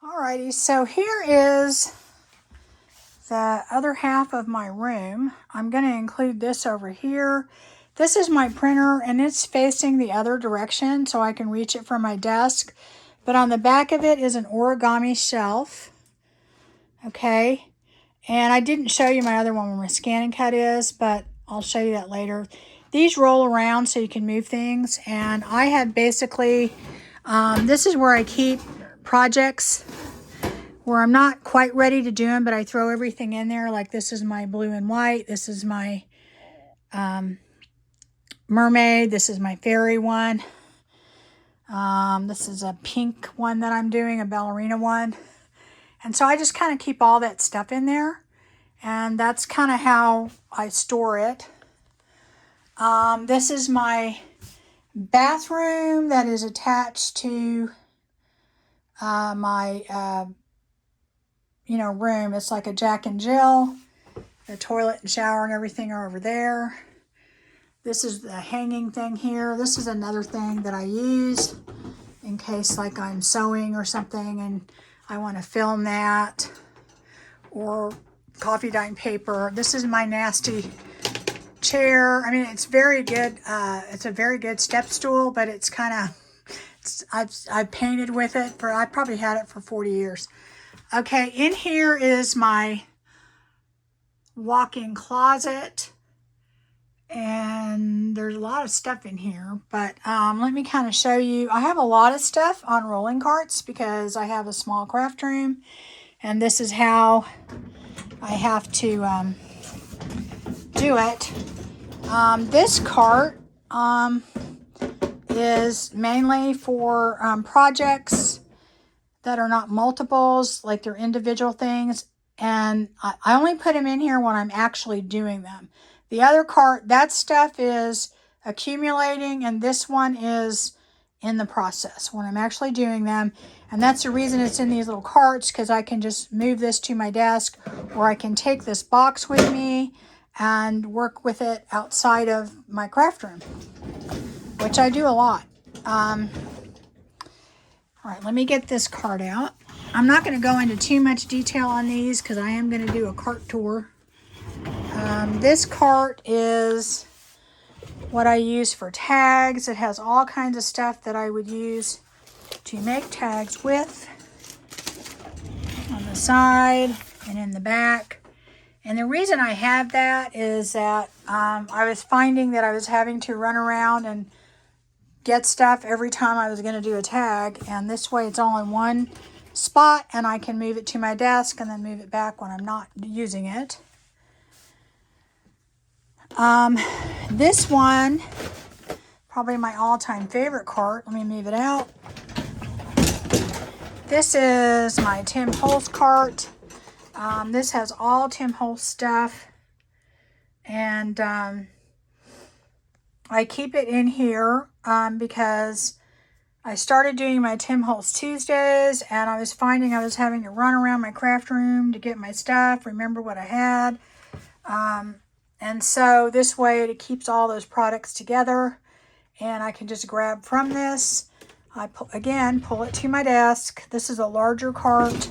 Alrighty, so here is the other half of my room. I'm going to include this over here. This is my printer and it's facing the other direction so I can reach it from my desk. But on the back of it is an origami shelf. Okay, and I didn't show you my other one where my ScanNCut is, but I'll show you that later. These roll around so you can move things, and I have basically, this is where I keep projects where I'm not quite ready to do them, but I throw everything in there. Like this is my blue and white. This is my mermaid. This is my fairy one. This is a pink one that I'm doing, a ballerina one. And so I just kind of keep all that stuff in there. And that's kind of how I store it. This is my bathroom that is attached to my room. It's like a Jack and Jill. The toilet and shower and everything are over there. This is the hanging thing here. This is another thing that I use in case like I'm sewing or something and I want to film that, or coffee dime paper. This is my nasty chair. I mean, it's very good. It's a very good step stool, but it's kind of, I've painted with it for, I probably had it for 40 years. Okay, in here is my walk-in closet, and there's a lot of stuff in here, but let me kind of show you. I have a lot of stuff on rolling carts because I have a small craft room, and this is how I have to do it. This cart is mainly for projects that are not multiples, like they're individual things, and I only put them in here when I'm actually doing them. The other cart, that stuff is accumulating, and this one is in the process when I'm actually doing them. And that's the reason it's in these little carts, because I can just move this to my desk, or I can take this box with me and work with it outside of my craft room, which I do a lot. All right, let me get this cart out. I'm not going to go into too much detail on these because I am going to do a cart tour. This cart is what I use for tags. It has all kinds of stuff that I would use to make tags with on the side and in the back. And the reason I have that is that I was finding that I was having to run around and get stuff every time I was going to do a tag. And this way it's all in one spot and I can move it to my desk and then move it back when I'm not using it. This one, probably my all-time favorite cart. Let me move it out. This is my Tim Holtz cart. This has all Tim Holtz stuff, and I keep it in here because I started doing my Tim Holtz Tuesdays, and I was finding I was having to run around my craft room to get my stuff, remember what I had. And so this way it keeps all those products together, and I can just grab from this. I pull it to my desk. This is a larger cart,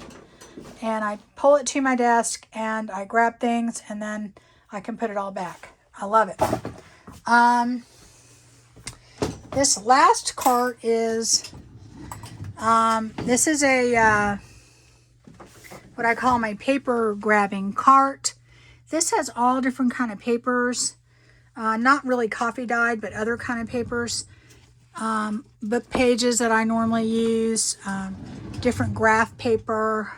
and I pull it to my desk and I grab things, and then I can put it all back. I love it. This last cart is, this is a, what I call my paper grabbing cart. This has all different kind of papers, not really coffee dyed, but other kind of papers. Book pages that I normally use, different graph paper,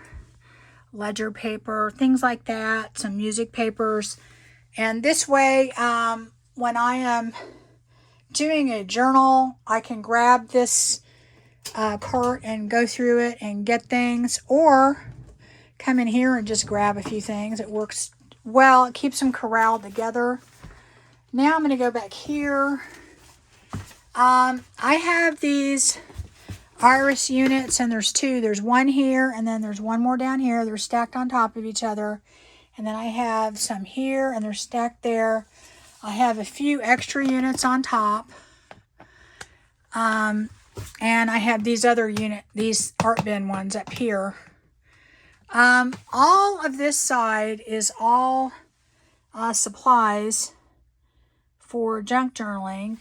ledger paper, things like that, some music papers. And this way, when I am doing a journal, I can grab this cart and go through it and get things, or come in here and just grab a few things. It works well. It keeps them corralled together. Now I'm going to go back here. I have these iris units, and there's two. There's one here, and then there's one more down here. They're stacked on top of each other. And then I have some here, and they're stacked there. I have a few extra units on top. And I have these other these art bin ones up here. All of this side is all supplies for junk journaling.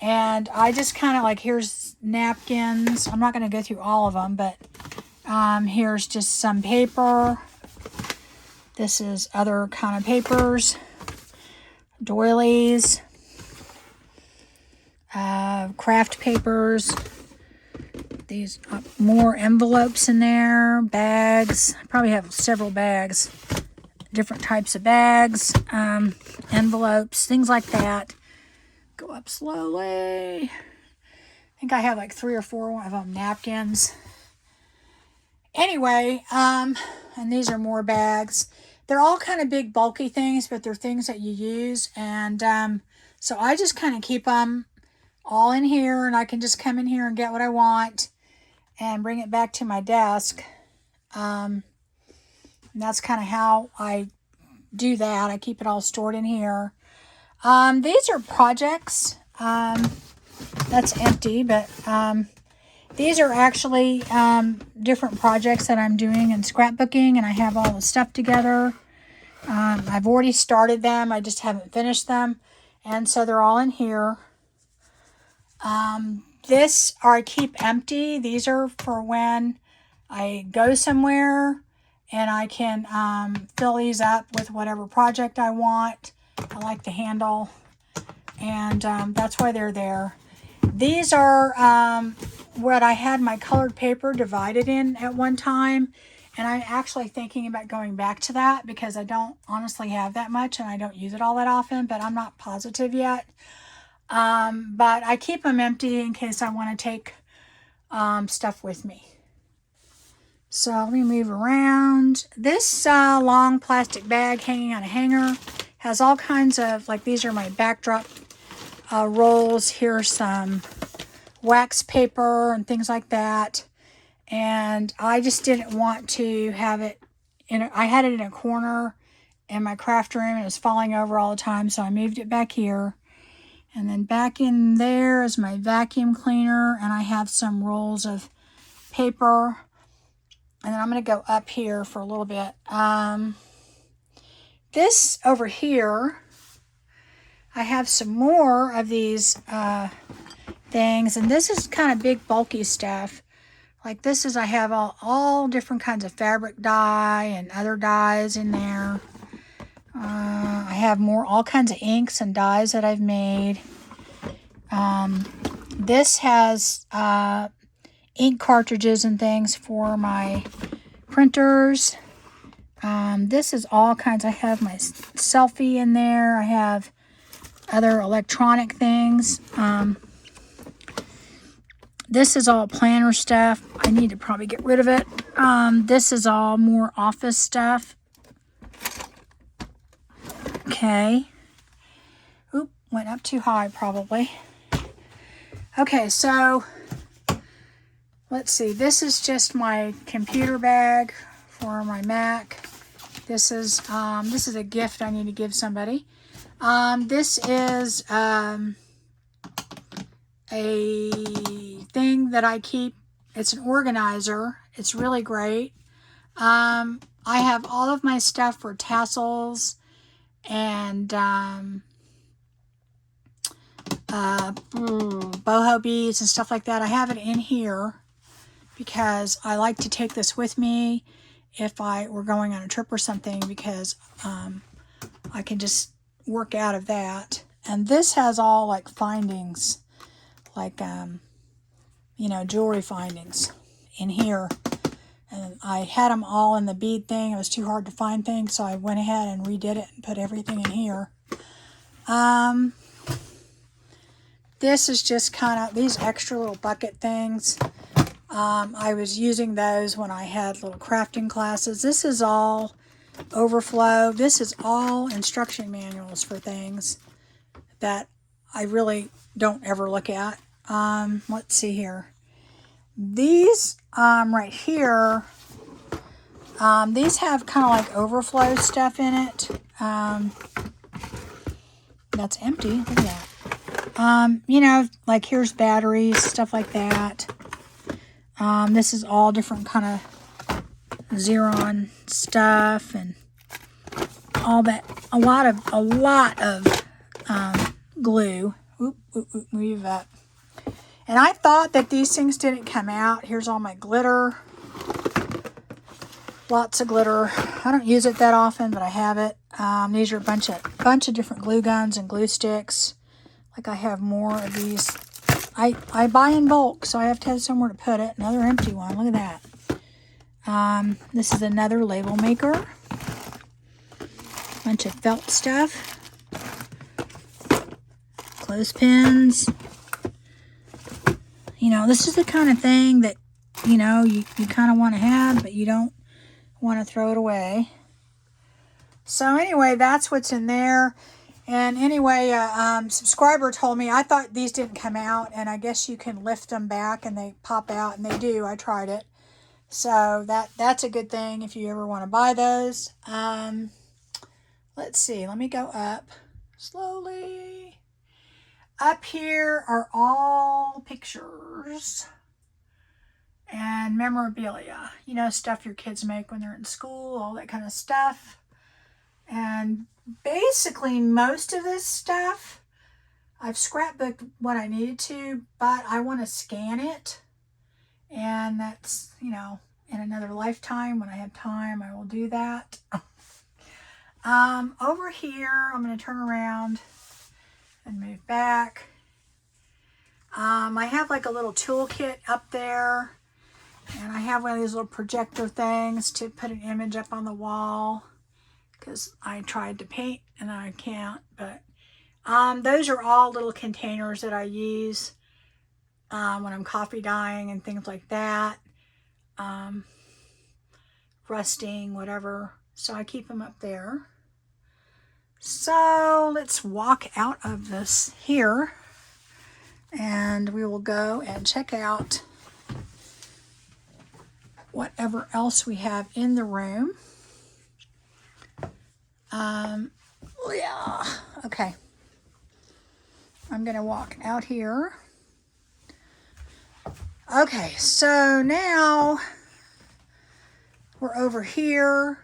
And I just kind of like, here's napkins. I'm not going to go through all of them, but here's just some paper. This is other kind of papers. Doilies. Craft papers. These more envelopes in there. Bags. I probably have several bags. Different types of bags. Envelopes. Things like that. Go up slowly. I think I have like 3 or 4 of them napkins. Anyway, and these are more bags. They're all kind of big, bulky things, but they're things that you use. And so I just kind of keep them all in here, and I can just come in here and get what I want and bring it back to my desk. And that's kind of how I do that. I keep it all stored in here. These are projects. That's empty, but these are actually different projects that I'm doing in scrapbooking, and I have all the stuff together. I've already started them. I just haven't finished them, and so they're all in here. This I keep empty. These are for when I go somewhere, and I can fill these up with whatever project I want. I like the handle, and that's why they're there. These are what I had my colored paper divided in at one time, and I'm actually thinking about going back to that because I don't honestly have that much and I don't use it all that often, but I'm not positive yet. But I keep them empty in case I want to take stuff with me. So let me move around. This long plastic bag hanging on a hanger has all kinds of, like, these are my backdrop rolls. Here's some wax paper and things like that. And I just didn't want to have it I had it in a corner in my craft room, and it was falling over all the time, so I moved it back here. And then back in there is my vacuum cleaner, and I have some rolls of paper. And then I'm going to go up here for a little bit. This over here, I have some more of these things, and this is kind of big, bulky stuff. Like this is, I have all different kinds of fabric dye and other dyes in there. I have all kinds of inks and dyes that I've made. This has ink cartridges and things for my printers. This is all kinds. I have my selfie in there. I have other electronic things. This is all planner stuff. I need to probably get rid of it. This is all more office stuff. Okay. Oop, went up too high probably. Okay, so let's see. This is just my computer bag for my Mac. This is a gift I need to give somebody. This is a thing that I keep. It's an organizer. It's really great. I have all of my stuff for tassels and boho beads and stuff like that. I have it in here because I like to take this with me if I were going on a trip or something, because I can just work out of that. And this has all like findings, like jewelry findings in here. And I had them all in the bead thing. It was too hard to find things, so I went ahead and redid it and put everything in here. This is just kind of these extra little bucket things. I was using those when I had little crafting classes. This is all overflow. This is all instruction manuals for things that I really don't ever look at. Let's see here. These right here, these have kind of like overflow stuff in it. That's empty. Look at that. You know, like here's batteries, stuff like that. This is all different kind of Xeron stuff and all that. A lot of glue. Move up. And I thought that these things didn't come out. Here's all my glitter. Lots of glitter. I don't use it that often, but I have it. These are a bunch of different glue guns and glue sticks. Like I have more of these. I buy in bulk, so I have to have somewhere to put it. Another empty one. Look at that. This is another label maker. Bunch of felt stuff. Clothespins. You know, this is the kind of thing that, you know, you kind of want to have, but you don't want to throw it away. So anyway, that's what's in there. And anyway, subscriber told me, I thought these didn't come out, and I guess you can lift them back and they pop out, and they do. I tried it. So that's a good thing if you ever want to buy those. Let's see. Let me go up slowly. Up here are all pictures and memorabilia. You know, stuff your kids make when they're in school, all that kind of stuff. And basically most of this stuff, I've scrapbooked what I needed to, but I want to scan it. And that's, you know, in another lifetime, when I have time, I will do that. Over here, I'm going to turn around and move back. I have like a little toolkit up there, and I have one of these little projector things to put an image up on the wall, because I tried to paint and I can't. But those are all little containers that I use when I'm coffee dyeing and things like that, rusting, whatever. So I keep them up there. So let's walk out of this here, and we will go and check out whatever else we have in the room. Yeah, okay. I'm going to walk out here. Okay, so now we're over here.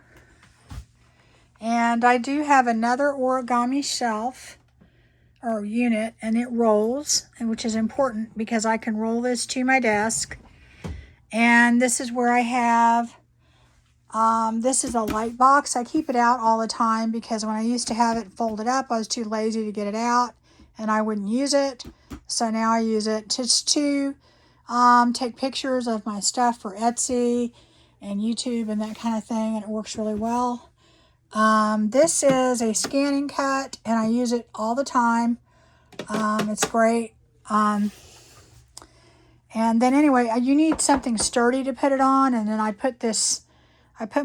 And I do have another origami shelf or unit, and it rolls, which is important because I can roll this to my desk. And this is where I have, this is a light box. I keep it out all the time because when I used to have it folded up, I was too lazy to get it out and I wouldn't use it. So now I use it just to take pictures of my stuff for Etsy and YouTube and that kind of thing, and it works really well. This is a scanning cut, and I use it all the time. It's great. And then anyway, you need something sturdy to put it on, and then I put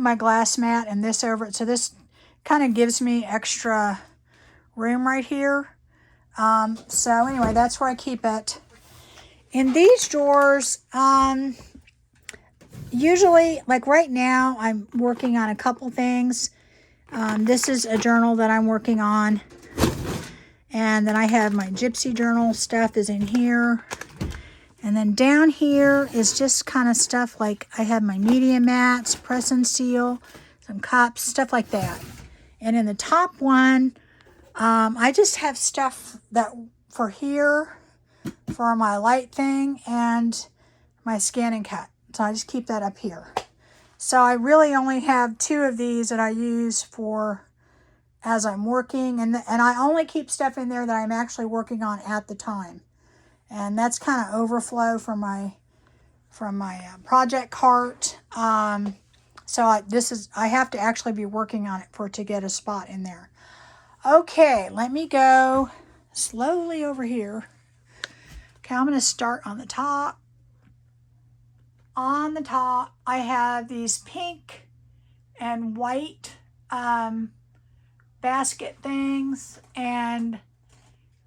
my glass mat and this over it. So this kind of gives me extra room right here. So anyway, that's where I keep it. In these drawers, usually, like right now, I'm working on a couple things. This is a journal that I'm working on. And then I have my gypsy journal stuff is in here. And then down here is just kind of stuff like I have my media mats, press and seal, some cups, stuff like that. And in the top one, I just have stuff that for here, for my light thing, and my scan and cut. So I just keep that up here. So I really only have 2 of these that I use for as I'm working, and I only keep stuff in there that I'm actually working on at the time. And that's kind of overflow from my project cart. So I have to actually be working on it for it to get a spot in there. Okay, let me go slowly over here. Okay, I'm going to start on the top. On the top, I have these pink and white basket things, and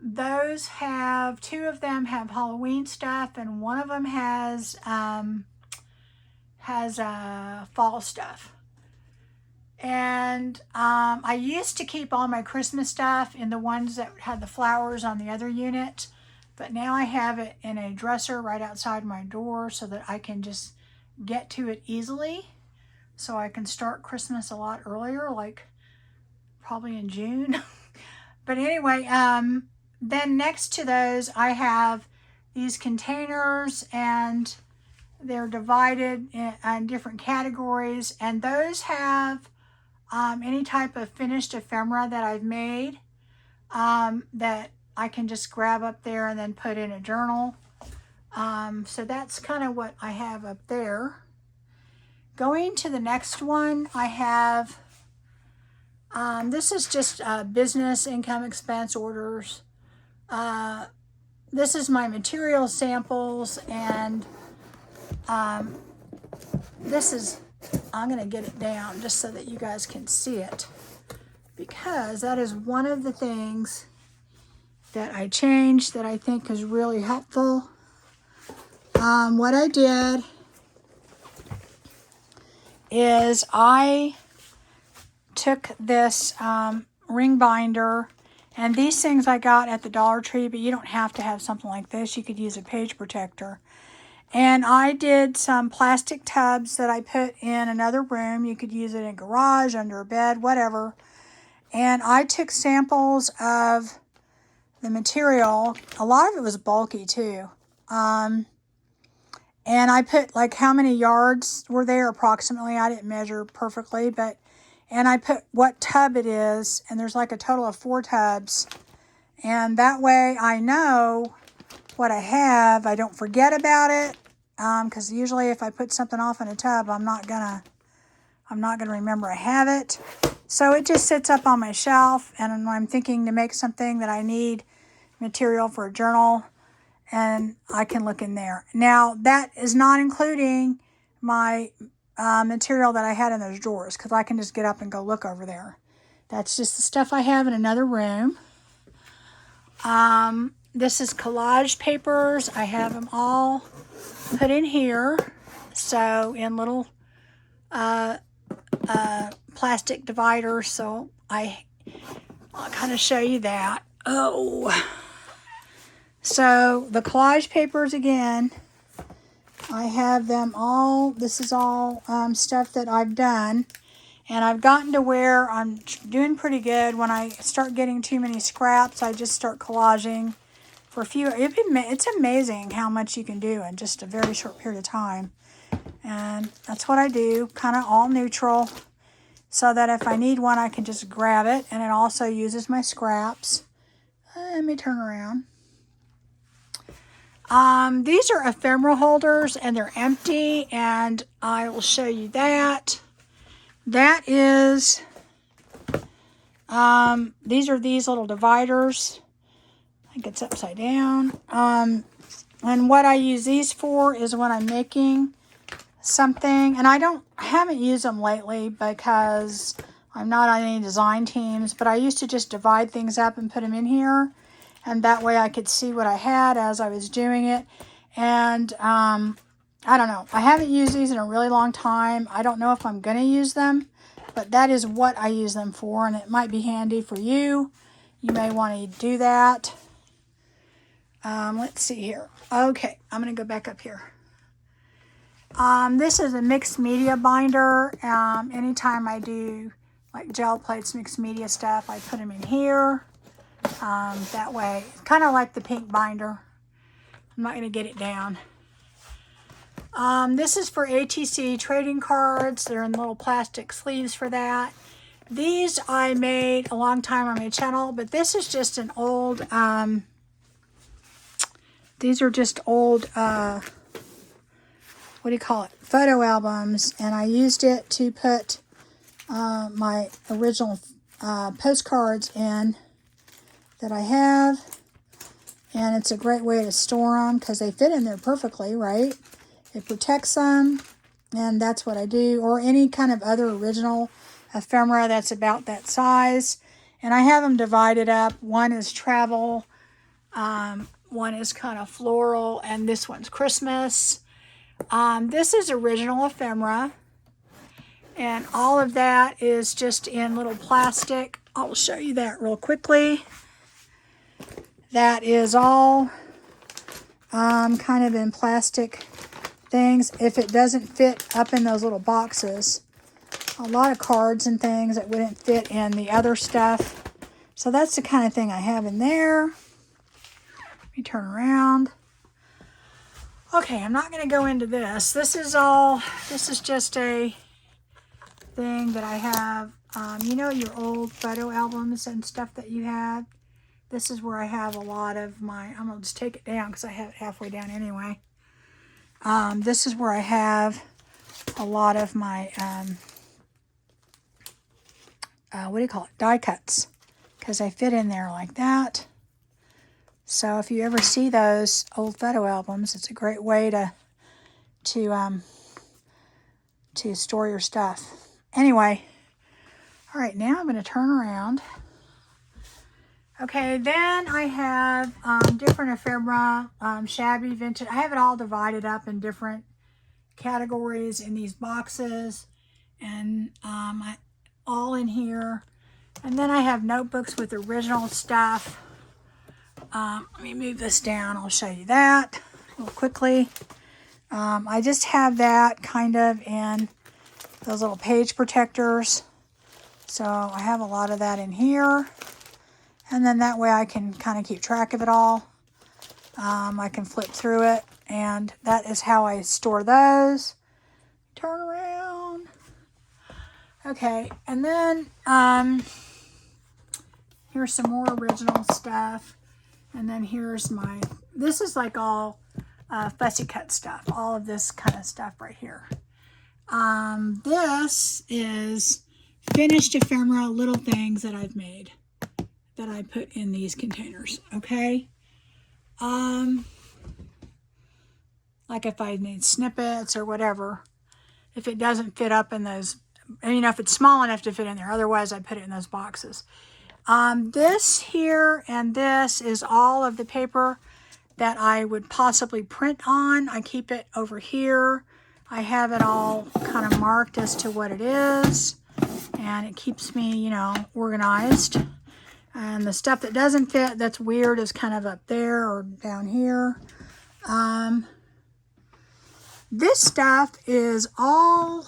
those have 2 of them have Halloween stuff, and one of them has fall stuff. And I used to keep all my Christmas stuff in the ones that had the flowers on the other unit. But now I have it in a dresser right outside my door so that I can just get to it easily. So I can start Christmas a lot earlier, like probably in June. But anyway, then next to those, I have these containers, and they're divided in different categories. And those have any type of finished ephemera that I've made that I can just grab up there and then put in a journal. So that's kind of what I have up there. Going to the next one, I have, this is just business income expense orders. This is my material samples, and this is, I'm going to get it down just so that you guys can see it, because that is one of the things that I changed that I think is really helpful. What I did is I took this ring binder, and these things I got at the Dollar Tree, but you don't have to have something like this. You could use a page protector. And I did some plastic tubs that I put in another room. You could use it in a garage, under a bed, whatever. And I took samples of the material. A lot of it was bulky too. And I put like how many yards were there approximately. I didn't measure perfectly, but, and I put what tub it is, and there's like a total of 4 tubs. And that way I know what I have. I don't forget about it, because usually if I put something off in a tub, I'm not gonna remember I have it. So it just sits up on my shelf, and when I'm thinking to make something that I need material for a journal, and I can look in there. Now, that is not including my material that I had in those drawers, because I can just get up and go look over there. That's just the stuff I have in another room. This is collage papers. I have them all put in here. So in little plastic dividers. So I'll kind of show you that. Oh. So the collage papers again, I have them all. This is all stuff that I've done. And I've gotten to where I'm doing pretty good. When I start getting too many scraps, I just start collaging for a few. It's amazing how much you can do in just a very short period of time. And that's what I do, kind of all neutral, so that if I need one, I can just grab it. And it also uses my scraps. Let me turn around. These are ephemera holders, and they're empty, and I will show you that. That is, these are these little dividers. I think it's upside down. And what I use these for is when I'm making something, and I haven't used them lately because I'm not on any design teams, but I used to just divide things up and put them in here, and that way I could see what I had as I was doing it. And I don't know. I haven't used these in a really long time. I don't know if I'm going to use them, but that is what I use them for, and it might be handy for you. You may want to do that. Let's see here. Okay, I'm going to go back up here. This is a mixed media binder. Anytime I do like gel plates, mixed media stuff, I put them in here. That way, kind of like the pink binder. I'm not going to get it down. This is for ATC trading cards. They're in little plastic sleeves for that. These I made a long time on my channel, but this is just an old, these are just old, what do you call it? Photo albums. And I used it to put my original postcards in that I have. And it's a great way to store them because they fit in there perfectly, right? It protects them, and that's what I do. Or any kind of other original ephemera that's about that size. And I have them divided up. One is travel, one is kind of floral, and this one's Christmas. This is original ephemera. And all of that is just in little plastic. I'll show you that real quickly. That is all kind of in plastic things. If it doesn't fit up in those little boxes, a lot of cards and things that wouldn't fit in the other stuff. So that's the kind of thing I have in there. Let me turn around. Okay, I'm not going to go into this. This is just a thing that I have. You know your old photo albums and stuff that you had? This is where I have a lot of my, I'm going to just take it down because I have it halfway down anyway. This is where I have a lot of my, what do you call it? Die cuts. Because they fit in there like that. So if you ever see those old photo albums, it's a great way to store your stuff. Anyway, all right, now I'm going to turn around. Okay, then I have different ephemera, shabby, vintage. I have it all divided up in different categories in these boxes, and all in here. And then I have notebooks with original stuff. Let me move this down. I'll show you that real quickly. I just have that kind of in those little page protectors. So I have a lot of that in here. And then that way I can kind of keep track of it all. I can flip through it. And that is how I store those. Turn around. Okay. And then here's some more original stuff. And then here's my, this is like all fussy cut stuff. All of this kind of stuff right here. This is finished ephemera, little things that I've made that I put in these containers, okay? Like if I made snippets or whatever, if it doesn't fit up in those, you know, if it's small enough to fit in there, otherwise I put it in those boxes. This here and this is all of the paper that I would possibly print on. I keep it over here. I have it all kind of marked as to what it is, and it keeps me, you know, organized. And the stuff that doesn't fit, that's weird, is kind of up there or down here. This stuff is all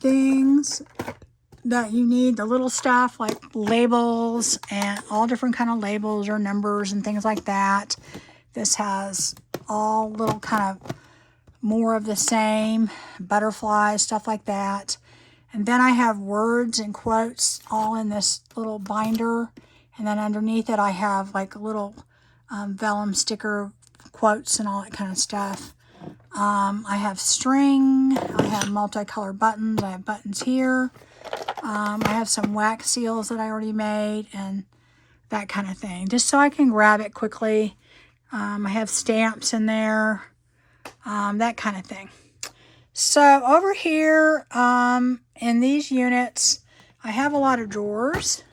things that you need, the little stuff like labels and all different kind of labels or numbers and things like that. This has all little kind of more of the same, butterflies, stuff like that. And then I have words and quotes all in this little binder. And then underneath it I have like a little vellum sticker quotes and all that kind of stuff. I have string, I have multicolored buttons, I have buttons here. I have some wax seals that I already made and that kind of thing, just so I can grab it quickly. I have stamps in there, that kind of thing. So over here in these units, I have a lot of drawers,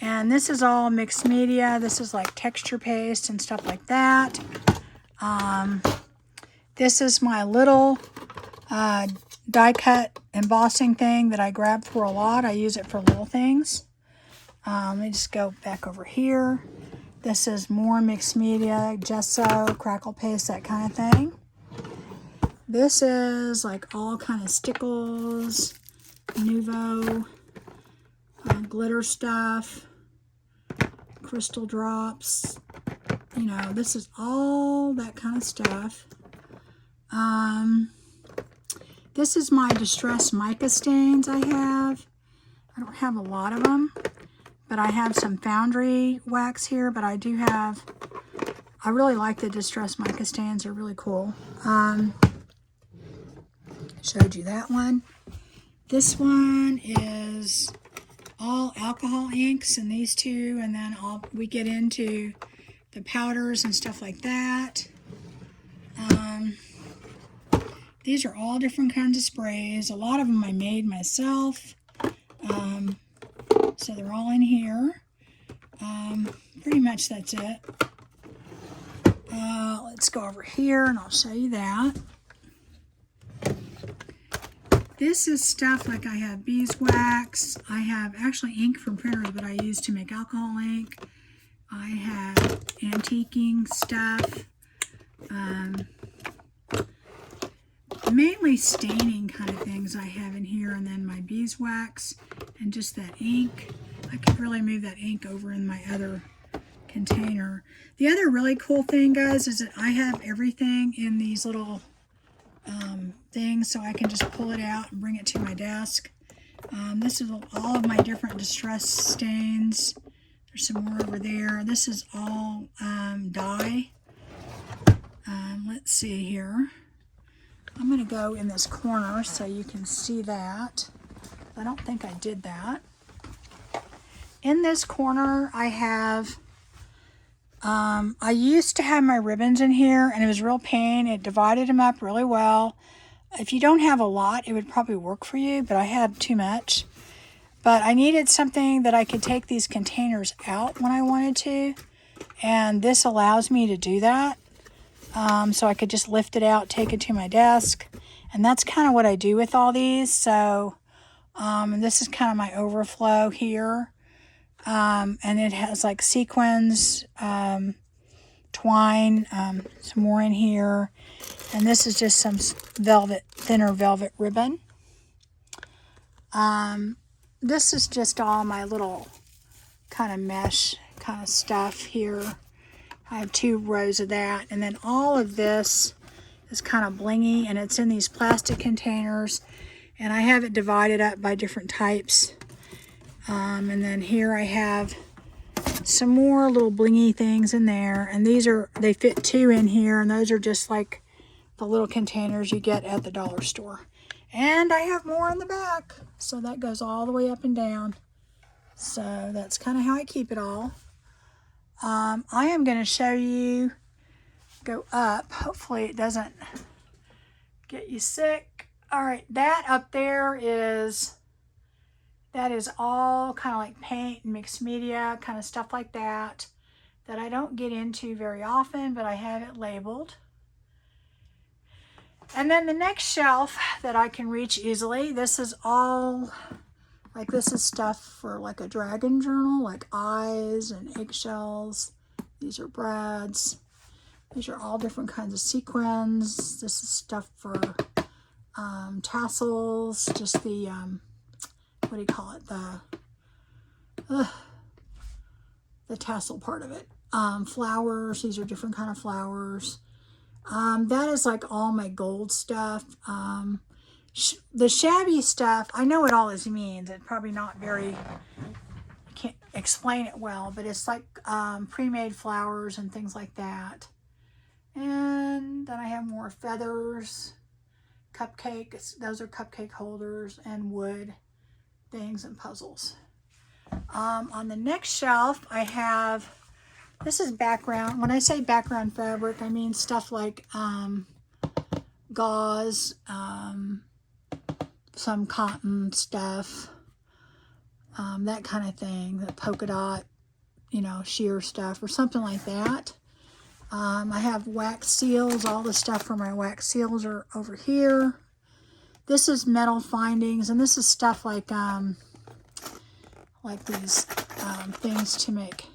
and this is all mixed media. This is like texture paste and stuff like that. This is my little die cut embossing thing that I grab for a lot. I use it for little things. Let me just go back over here. This is more mixed media, gesso, crackle paste, that kind of thing. This is like all kind of stickles, Nuvo, glitter stuff, crystal drops. You know, this is all that kind of stuff. This is my distress mica stains I have. I don't have a lot of them, but I have some foundry wax here, but I do have, I really like the distress mica stains. They're really cool. Showed you that one. This one is all alcohol inks, and these two, and then we get into the powders and stuff like that. These are all different kinds of sprays. A lot of them I made myself. So they're all in here. Pretty much that's it. Let's go over here and I'll show you that. This is stuff like I have beeswax. I have actually ink from printers, but I use to make alcohol ink. I have antiquing stuff. Mainly staining kind of things I have in here, and then my beeswax and just that ink. I could really move that ink over in my other container. The other really cool thing, guys, is that I have everything in these little things, so I can just pull it out and bring it to my desk. This is all of my different distress stains. There's some more over there. This is all dye. Let's see here. I'm going to go in this corner so you can see that. I don't think I did that. In this corner, I have, I used to have my ribbons in here, and it was a real pain. It divided them up really well. If you don't have a lot, it would probably work for you, but I had too much. But I needed something that I could take these containers out when I wanted to, and this allows me to do that. So I could just lift it out, take it to my desk, and that's kind of what I do with all these. So this is kind of my overflow here, and it has like sequins, twine, some more in here, and this is just some thinner velvet ribbon. This is just all my little kind of mesh kind of stuff here. I have 2 rows of that, and then all of this is kind of blingy, and it's in these plastic containers, and I have it divided up by different types. And then here I have some more little blingy things in there, and they fit 2 in here, and those are just like the little containers you get at the dollar store. And I have more in the back, so that goes all the way up and down. So that's kind of how I keep it all. I am going to show you, go up, hopefully it doesn't get you sick. All right, that up there that is all kind of like paint and mixed media, kind of stuff like that I don't get into very often, but I have it labeled. And then the next shelf that I can reach easily, this is all, like this is stuff for like a dragon journal, like eyes and eggshells. These are brads. These are all different kinds of sequins. This is stuff for tassels, just the, what do you call it? The tassel part of it. Flowers, these are different kind of flowers. That is like all my gold stuff. The shabby stuff, I know what all this means. It's probably not very, I can't explain it well, but it's like pre-made flowers and things like that. And then I have more feathers, cupcakes, those are cupcake holders, and wood things and puzzles. On the next shelf, I have, this is background. When I say background fabric, I mean stuff like gauze, some cotton stuff, that kind of thing, the polka dot, you know, sheer stuff or something like that. I have wax seals. All the stuff for my wax seals are over here. This is metal findings, and this is stuff like these things to make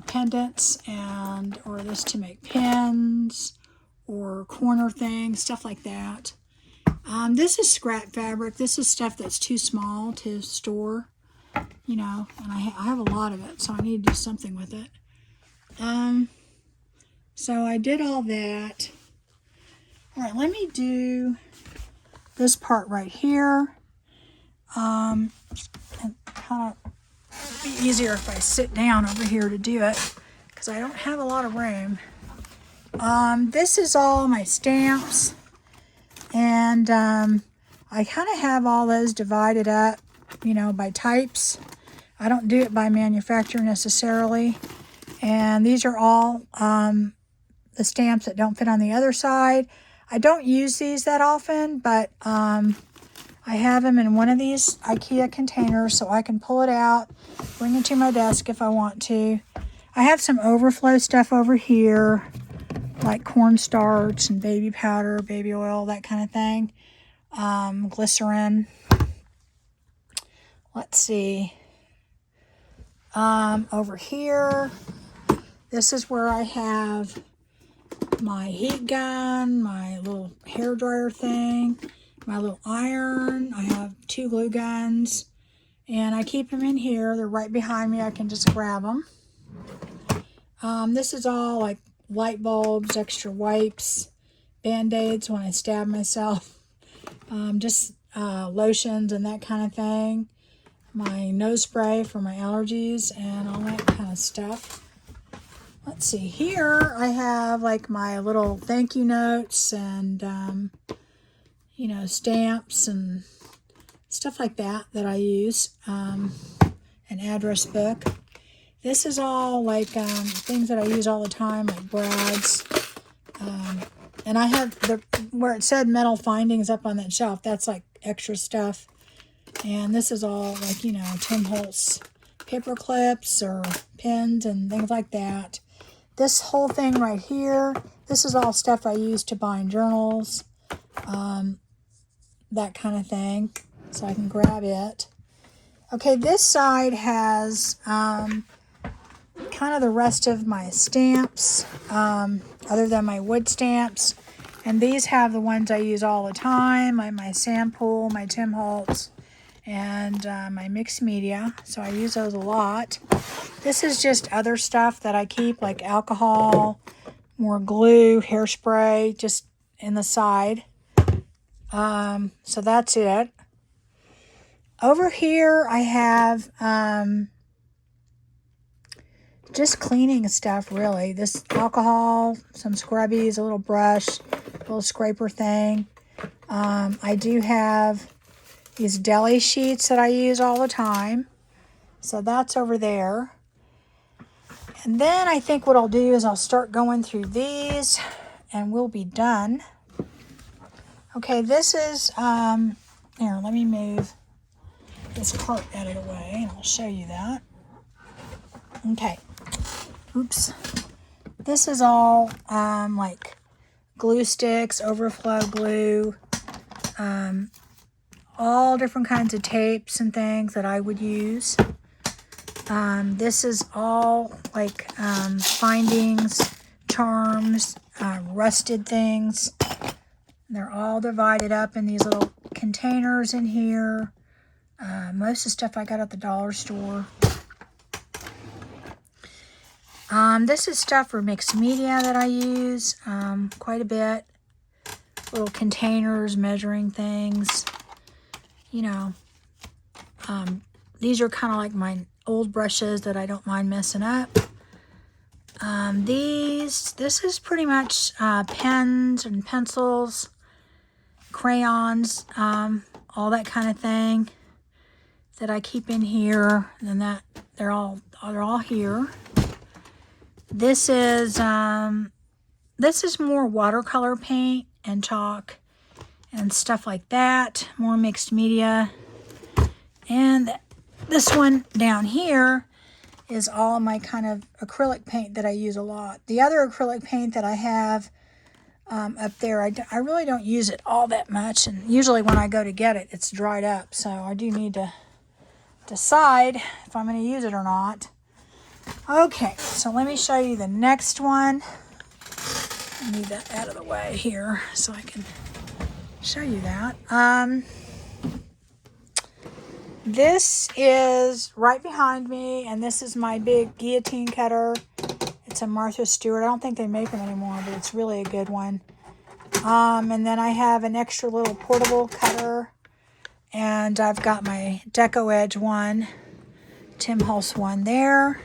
pendants, and or this to make pins or corner things, stuff like that. This is scrap fabric. This is stuff that's too small to store, you know, and I have a lot of it, so I need to do something with it. So I did all that. All right, let me do this part right here. And kind of be easier if I sit down over here to do it, because I don't have a lot of room. This is all my stamps, and I kind of have all those divided up, you know, by types. I don't do it by manufacturer necessarily. And these are all the stamps that don't fit on the other side. I don't use these that often, but I have them in one of these IKEA containers, so I can pull it out, bring it to my desk if I want to. I have some overflow stuff over here, like cornstarch and baby powder, baby oil, that kind of thing. glycerin. Let's see. Over here, this is where I have my heat gun, my little hair dryer thing, my little iron. I have 2 glue guns, and I keep them in here. They're right behind me. I can just grab them. This is all like light bulbs, extra wipes, Band-Aids when I stab myself, just lotions and that kind of thing. My nose spray for my allergies and all that kind of stuff. Let's see, here I have like my little thank you notes and, you know, stamps and stuff like that I use. An address book. This is all like things that I use all the time, like Brad's. And I have where it said metal findings up on that shelf. That's like extra stuff. And this is all like, you know, Tim Holtz paper clips or pens and things like that. This whole thing right here, this is all stuff I use to bind journals, that kind of thing. So I can grab it. Okay, this side has kind of the rest of my stamps, other than my wood stamps. And these have the ones I use all the time, like my Sampool, my Tim Holtz, and my mixed media. So I use those a lot. This is just other stuff that I keep, like alcohol, more glue, hairspray, just in the side. So that's it. Over here I have just cleaning stuff, really. This alcohol, some scrubbies, a little brush, a little scraper thing. I do have these deli sheets that I use all the time. So that's over there. And then I think what I'll do is I'll start going through these and we'll be done. Okay, this is, here, let me move this cart out of the way and I'll show you that. Okay. Oops. This is all like glue sticks, overflow glue, all different kinds of tapes and things that I would use. This is all like findings, charms, rusted things. They're all divided up in these little containers in here. Most of the stuff I got at the dollar store. This is stuff for mixed media that I use quite a bit. Little containers, measuring things. You know, these are kind of like my old brushes that I don't mind messing up. This is pretty much pens and pencils, crayons, all that kind of thing that I keep in here. And that they're all here. This is more watercolor paint and chalk and stuff like that. More mixed media. And this one down here is all my kind of acrylic paint that I use a lot. The other acrylic paint that I have up there, I really don't use it all that much. And usually when I go to get it, it's dried up. So I do need to decide if I'm going to use it or not. Okay, so let me show you the next one. I need that out of the way here so I can show you that. This is right behind me, and this is my big guillotine cutter. It's a Martha Stewart. I don't think they make them anymore, but it's really a good one. And then I have an extra little portable cutter, and I've got my Deco Edge one, Tim Holtz one there.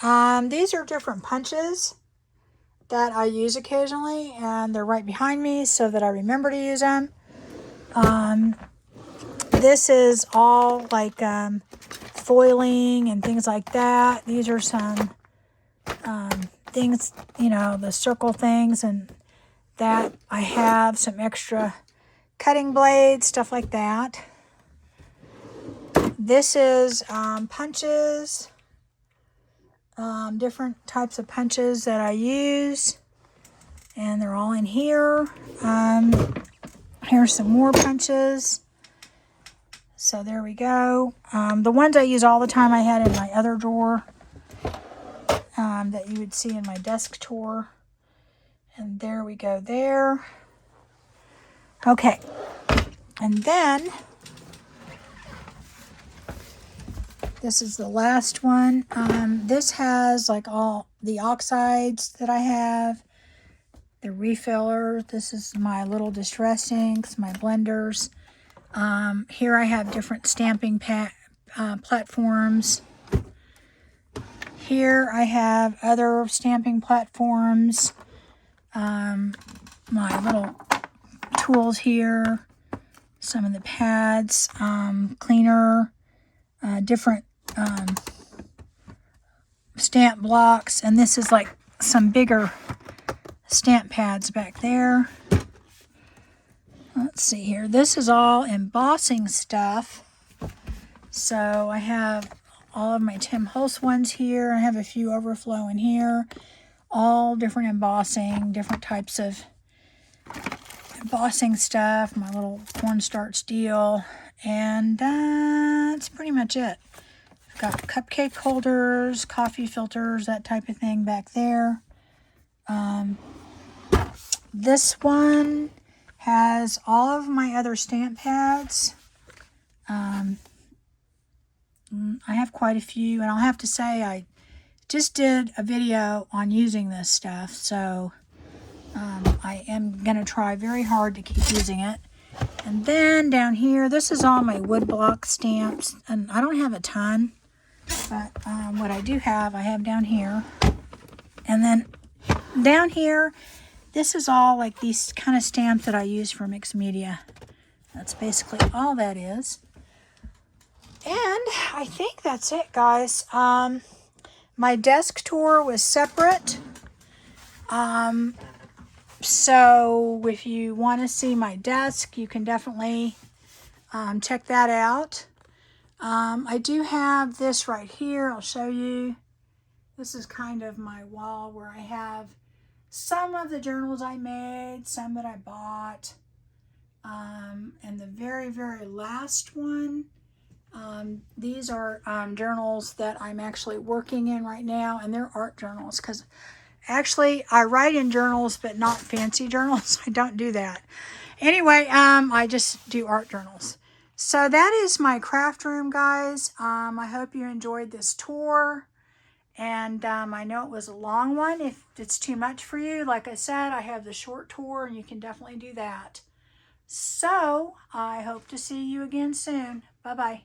These are different punches that I use occasionally, and they're right behind me so that I remember to use them. This is all like foiling and things like that. These are some things, you know, the circle things, and that I have some extra cutting blades, stuff like that. This is punches. Different types of punches that I use, and they're all in here. Here's some more punches. So there we go. The ones I use all the time I had in my other drawer that you would see in my desk tour. And there we go there. Okay. And then this is the last one. This has like all the oxides that I have. The refiller. This is my little distress inks, my blenders. Here I have different stamping platforms. Here I have other stamping platforms. My little tools here. Some of the pads, cleaner, different stamp blocks. And this is like some bigger stamp pads back there. Let's see here. This is all embossing stuff. So I have all of my Tim Holtz ones here. I have a few overflow in here. All different embossing, different types of embossing stuff. My little cornstarch deal. And that's pretty much it. I've got cupcake holders, coffee filters, that type of thing back there. This one has all of my other stamp pads. I have quite a few, and I'll have to say I just did a video on using this stuff, so I am going to try very hard to keep using it. And then down here, this is all my woodblock stamps, and I don't have a ton, but what I do have, I have down here. And then down here, this is all like these kind of stamps that I use for mixed media. That's basically all that is. And I think that's it, guys. My desk tour was separate. So if you want to see my desk, you can definitely check that out. I do have this right here. I'll show you. This is kind of my wall where I have some of the journals I made, some that I bought. And the very, very last one, these are journals that I'm actually working in right now, and they're art journals because actually I write in journals, but not fancy journals. I don't do that. Anyway, I just do art journals. So that is my craft room, guys. I hope you enjoyed this tour. And I know it was a long one. If it's too much for you, like I said, I have the short tour, and you can definitely do that. So I hope to see you again soon. Bye-bye.